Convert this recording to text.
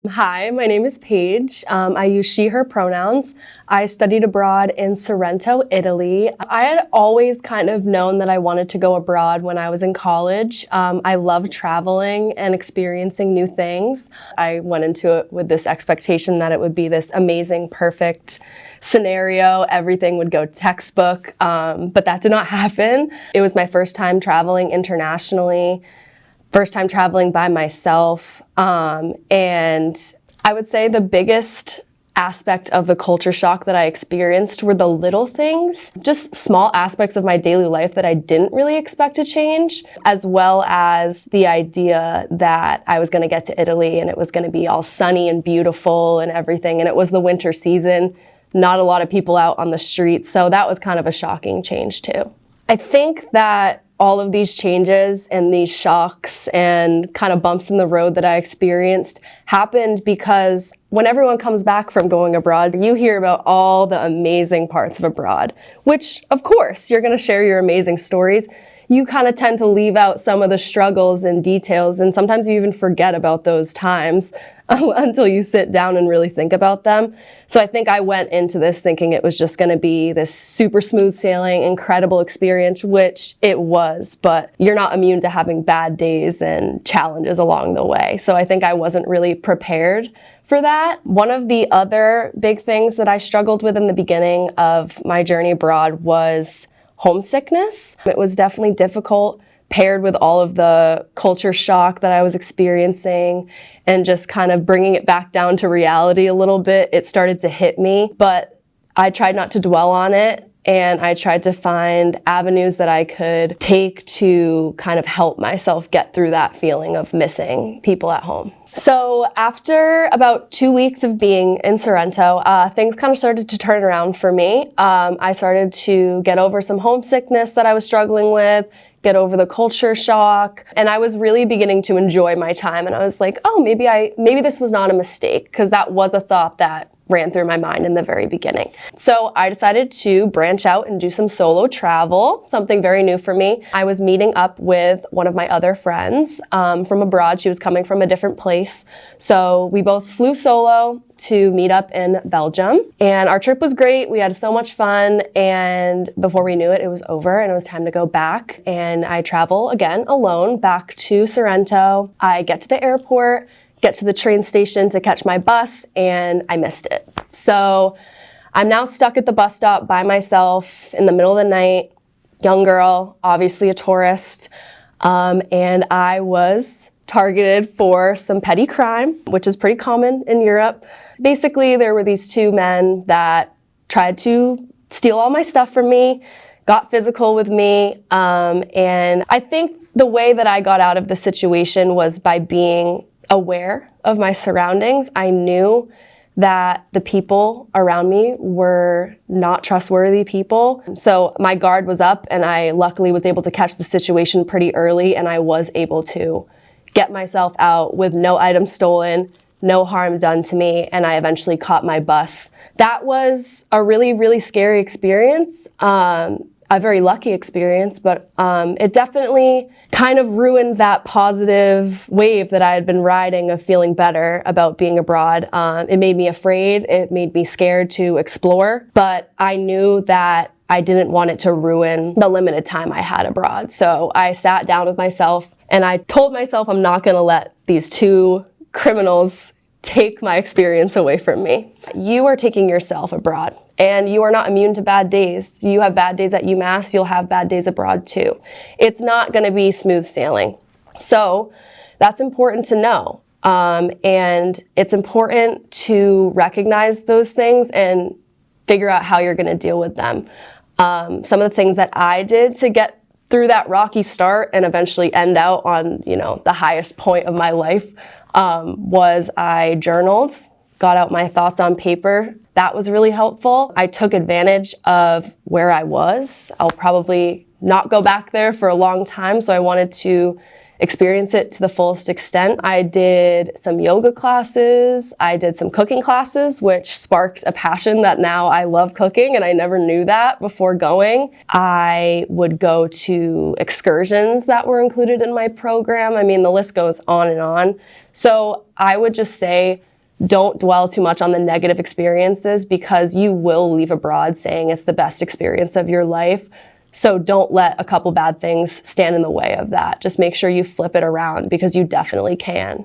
Hi, my name is Paige. I use she, her pronouns. I studied abroad in Sorrento, Italy. I had always kind of known that I wanted to go abroad when I was in college. I love traveling and experiencing new things. I went into it with this expectation that it would be this amazing, perfect scenario. Everything would go textbook, but that did not happen. It was my first time traveling internationally. First time traveling by myself, and I would say the biggest aspect of the culture shock that I experienced were the little things, just small aspects of my daily life that I didn't really expect to change, as well as the idea that I was going to get to Italy and it was going to be all sunny and beautiful and everything, and it was the winter season, not a lot of people out on the streets, so that was kind of a shocking change too. I think that all of these changes and these shocks and kind of bumps in the road that I experienced happened because when everyone comes back from going abroad, you hear about all the amazing parts of abroad, which of course you're going to share your amazing stories. You kind of tend to leave out some of the struggles and details, and sometimes you even forget about those times until you sit down and really think about them. So I think I went into this thinking it was just going to be this super smooth sailing, incredible experience, which it was, but you're not immune to having bad days and challenges along the way. So I think I wasn't really prepared for that. One of the other big things that I struggled with in the beginning of my journey abroad was homesickness. It was definitely difficult, paired with all of the culture shock that I was experiencing and just kind of bringing it back down to reality a little bit. It started to hit me, but I tried not to dwell on it, and I tried to find avenues that I could take to kind of help myself get through that feeling of missing people at home. So after about 2 weeks of being in Sorrento, things kind of started to turn around for me. I started to get over some homesickness that I was struggling with, get over the culture shock, and I was really beginning to enjoy my time. And I was like, oh, maybe this was not a mistake, because that was a thought that ran through my mind in the very beginning. So I decided to branch out and do some solo travel, something very new for me. I was meeting up with one of my other friends from abroad. She was coming from a different place. So we both flew solo to meet up in Belgium. And our trip was great. We had so much fun. And before we knew it, it was over and it was time to go back. And I travel again alone back to Sorrento. I get to the airport, get to the train station to catch my bus, and I missed it. So I'm now stuck at the bus stop by myself in the middle of the night, young girl, obviously a tourist, and I was targeted for some petty crime, which is pretty common in Europe. Basically, there were these two men that tried to steal all my stuff from me, got physical with me, and I think the way that I got out of the situation was by being aware of my surroundings. I knew that the people around me were not trustworthy people. So my guard was up, and I luckily was able to catch the situation pretty early, and I was able to get myself out with no items stolen, no harm done to me, and I eventually caught my bus. That was a really, really scary experience. A very lucky experience, but it definitely kind of ruined that positive wave that I had been riding of feeling better about being abroad. It made me afraid, it made me scared to explore, but I knew that I didn't want it to ruin the limited time I had abroad. So I sat down with myself and I told myself I'm not gonna let these two criminals take my experience away from me. You are taking yourself abroad, and you are not immune to bad days. You have bad days at UMass, you'll have bad days abroad too. It's not going to be smooth sailing. So that's important to know. And it's important to recognize those things and figure out how you're going to deal with them. Some of the things that I did to get through that rocky start and eventually end out on, the highest point of my life was I journaled, got out my thoughts on paper. That was really helpful. I took advantage of where I was. I'll probably not go back there for a long time, so I wanted to experience it to the fullest extent. I did some yoga classes. I did some cooking classes, which sparked a passion that now I love cooking, and I never knew that before going. I would go to excursions that were included in my program. I mean, the list goes on and on. So I would just say, don't dwell too much on the negative experiences, because you will leave abroad saying it's the best experience of your life. So don't let a couple bad things stand in the way of that. Just make sure you flip it around, because you definitely can.